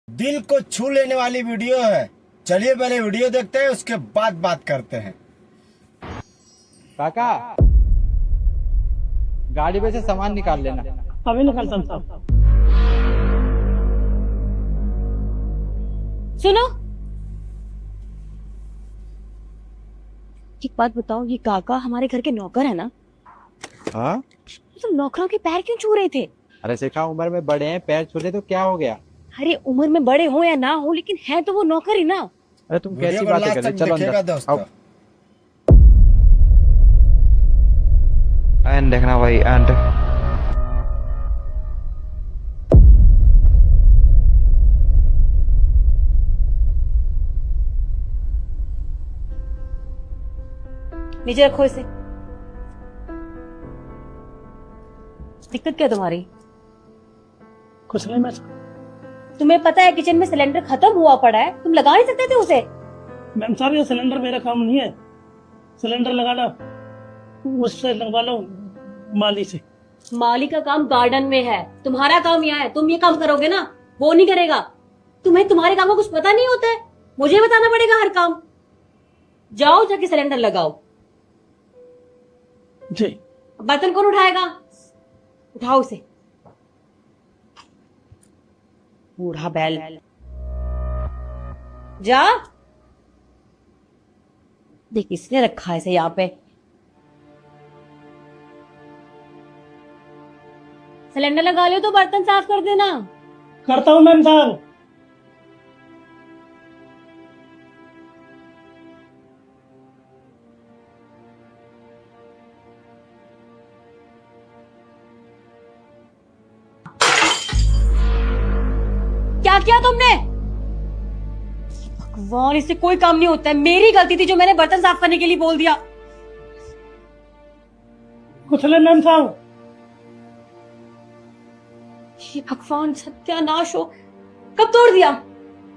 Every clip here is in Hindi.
दिल को छू लेने वाली वीडियो है। चलिए पहले वीडियो देखते हैं, उसके बाद बात करते हैं। काका, गाड़ी में से सामान निकाल लेना। अभी निकलता हूँ साहब। सुनो, एक बात बताओ, ये काका हमारे घर के नौकर है ना? हाँ, तुम नौकरों के पैर क्यों छू रहे थे? अरे शिखा, उम्र में बड़े हैं, पैर छू ले तो क्या हो गया? अरे उम्र में बड़े हो या ना हो, लेकिन है तो वो नौकर ही ना। अरे तुम वीडियो कैसी को बातें लास्ट कर रहे तक हो? चलो देखिएगा अंदर दोस्तों। आओ। एंड देखना भाई, एंड नीचे रखो इसे। दिक्कत क्या तुम्हारी? कुछ नहीं, मैं तुम्हें पता है किचन में सिलेंडर खत्म हुआ पड़ा है, तुम लगा नहीं सकते थे उसे? मैम साहब, ये सिलेंडर मेरा काम नहीं है। सिलेंडर लगाना उससे लगवा लो, माली से। माली का काम गार्डन में है, तुम्हारा काम यहाँ है। तुम ये काम करोगे ना, वो नहीं करेगा। तुम्हें तुम्हारे काम का कुछ पता नहीं होता है, मुझे बताना पड़ेगा हर काम। जाओ जाके सिलेंडर लगाओ। जी। बर्तन कौन उठाएगा? उठाओ उसे। बूढ़ा बैल। जा। देख, इसने रखा है इसे यहाँ पे। सिलेंडर लगा लो तो बर्तन साफ कर देना। करता हूँ मैम साहब। क्या किया तुमने? भगवान, इससे कोई काम नहीं होता है। मेरी गलती थी जो मैंने बर्तन साफ करने के लिए बोल दिया। कुछ नहीं मैम साहब। हे भगवान, सत्यानाश हो। कब तोड़ दिया?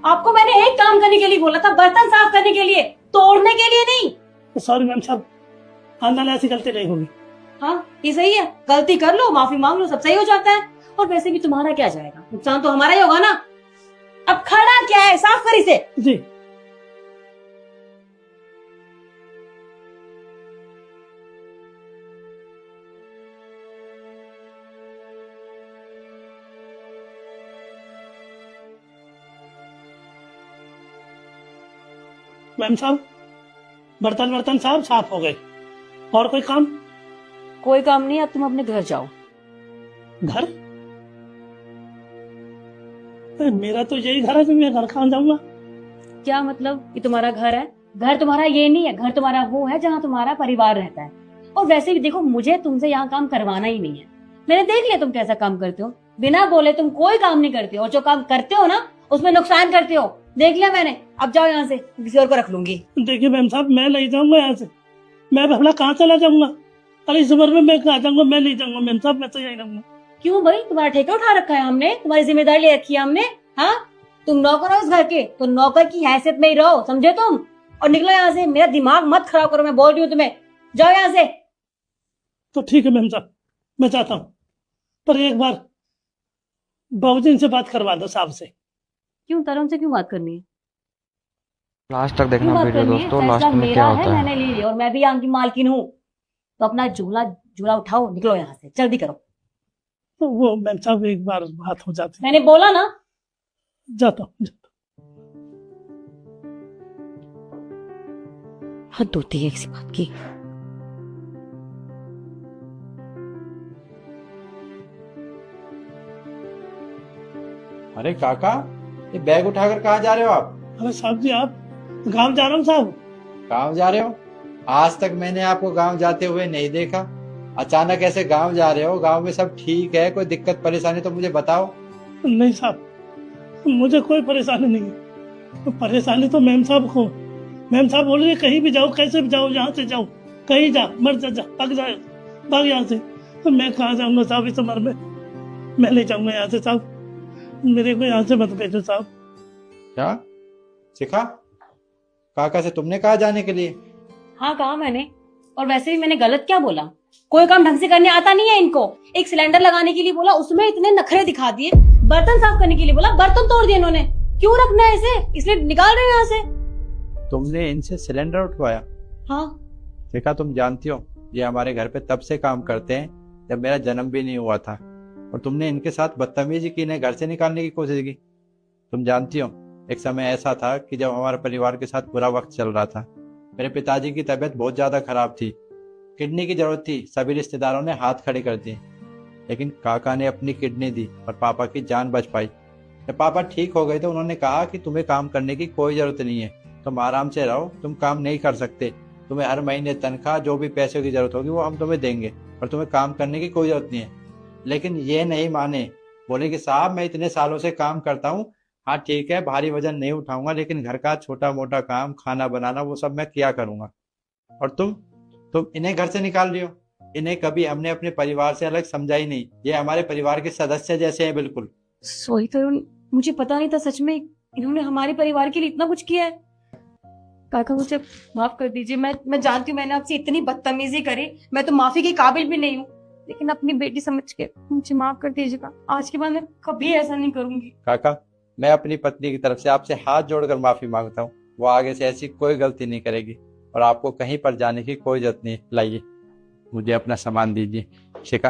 आपको मैंने एक काम करने के लिए बोला था, बर्तन साफ करने के लिए, तोड़ने के लिए नहीं। सॉरी मैम साहब, आंदा ऐसी गलती नहीं होगी। हाँ, ये सही है। गलती कर लो, माफी मांग लो, सब सही हो जाता है। और वैसे भी तुम्हारा क्या जाएगा, नुकसान तो हमारा ही होगा ना। अब खड़ा क्या है, साफ कर इसे। जी। मैम साहब, बर्तन साहब साफ हो गए। और कोई काम? कोई काम नहीं, अब तुम अपने घर जाओ। घर? मेरा तो यही घर है, तो मैं घर कहाँ जाऊंगा? क्या मतलब? ये तुम्हारा घर है? घर तुम्हारा ये नहीं है, घर तुम्हारा वो है जहाँ तुम्हारा परिवार रहता है। और वैसे भी देखो, मुझे तुमसे यहाँ काम करवाना ही नहीं है। मैंने देख लिया तुम कैसा काम करते हो। बिना बोले तुम कोई काम नहीं करते हो, और जो काम करते हो ना उसमें नुकसान करते हो। देख लिया मैंने। अब जाओ यहाँ से, किसी और को रख लूंगी। देखिए मैम साहब, मैं नहीं जाऊंगा यहाँ से। मैं भला कहाँ चला जाऊंगा? अरे इस उम्र में मैं कहाँ जाऊंगा? मैं नहीं जाऊंगा मैम साहब, मैं तो यही रहूंगा। क्यों भाई, तुम्हारा ठेका उठा रखा है हमने, तुम्हारी जिम्मेदारी ले रखी है हमने। हाँ, तुम नौकर हो इस घर के, तो नौकर की हैसियत में ही रहो, समझे तुम? और निकलो यहाँ से, मेरा दिमाग मत खराब करो, मैं बोल रही हूँ तुम्हें। जाओ यहाँ से। तो ठीक है मैम साहब, मैं चाहता हूँ, पर एक बार बाबूजी से बात करवा दो साहब से। क्यों, तरुण से क्यों बात करनी है? लास्ट तक क्यों देखना बात वीडियो करनी है? दोस्तों, फैसला लास्ट में मेरा क्या है, होता है। मैंने ली है, और मैं भी यहाँ की मालकिन हूँ। तो अपना झूला उठाओ, निकलो यहाँ से, जल्दी करो। तो वो मैम साहब एक बार बात हो जाती। मैंने बोला ना। जाता हूँ। हद होती है किसी बात की। अरे काका, ये बैग उठाकर कहाँ जा रहे हो आप? अरे साहब जी, आप गाँव जा रहा हूँ साहब। गाँव जा रहे हो? आज तक मैंने आपको गाँव जाते हुए नहीं देखा। अचानक ऐसे गाँव जा रहे हो? गाँव में सब ठीक है? कोई दिक्कत परेशानी तो मुझे बताओ। नहीं साहब, मुझे कोई परेशानी नहीं है। परेशानी तो मैम साहब को। मैम साहब बोल रही है कहीं भी जाओ, कैसे भी जाओ, यहाँ से जाओ, कहीं जा, मर जा, भाग जाए, भाग यहाँ से। तो मैं कहाँ जाऊंगा साहब इस उम्र में? मैं नहीं जाऊंगा यहाँ से साहब, मेरे को यहाँ से मत भेजो साहब। क्या शिखा, काका से तुमने कहा जाने के लिए? हाँ, कहा मैंने। और वैसे भी मैंने गलत क्या बोला? कोई काम ढंग से करने आता नहीं है इनको। एक सिलेंडर लगाने के लिए बोला, उसमें इतने नखरे दिखा दिए। बर्तन साफ करने के लिए बोला, बर्तन तोड़ दिए इन्होंने। क्यों रखना है इसे? इसलिए निकाल रहे हो यहाँ से। तुमने इनसे सिलेंडर उठवाया? हाँ। देखा, तुम जानती हो ये हमारे घर पे तब से काम करते हैं जब मेरा जन्म भी नहीं हुआ था, और तुमने इनके साथ बदतमीजी की, इन्हें घर से निकालने की कोशिश की। तुम जानती हो एक समय ऐसा था कि जब हमारे परिवार के साथ बुरा वक्त चल रहा था, मेरे पिताजी की तबीयत बहुत ज्यादा खराब थी, किडनी की जरूरत थी, सभी रिश्तेदारों ने हाथ खड़े कर दिए, लेकिन काका ने अपनी किडनी दी और पापा की जान बच पाई। जब पापा ठीक हो गए तो उन्होंने कहा कि तुम्हें काम करने की कोई जरूरत नहीं है, तुम आराम से रहो, तुम काम नहीं कर सकते, तुम्हें हर महीने तनख्वाह, जो भी पैसे की जरूरत होगी वो हम तुम्हें देंगे, और तुम्हें काम करने की कोई जरूरत नहीं है। लेकिन ये नहीं माने, बोले कि साहब मैं इतने सालों से काम करता हूँ, हाँ ठीक है भारी वजन नहीं उठाऊंगा, लेकिन घर का छोटा मोटा काम, खाना बनाना, वो सब मैं किया करूंगा। और तुम इन्हें घर से निकाल रही हो। इन्हें कभी हमने अपने परिवार से अलग समझा ही नहीं, ये हमारे परिवार के सदस्य जैसे हैं बिल्कुल। सोई तरुण, मुझे पता नहीं था सच में इन्होंने हमारे परिवार के लिए इतना कुछ किया है। काका मुझे माफ कर दीजिए, मैं जानती हूँ मैंने आपसे इतनी बदतमीजी करी, मैं तो माफी के काबिल भी नहीं हूँ, लेकिन अपनी बेटी समझ के मुझे माफ कर दीजिएगा। आज के बाद मैं कभी ऐसा नहीं करूंगी। काका, मैं अपनी पत्नी की तरफ से आपसे हाथ जोड़कर माफी मांगता हूँ, वो आगे से ऐसी कोई गलती नहीं करेगी, और आपको कहीं पर जाने की कोई जरूरत नहीं। लाइए, मुझे अपना सामान दीजिए। शिखा,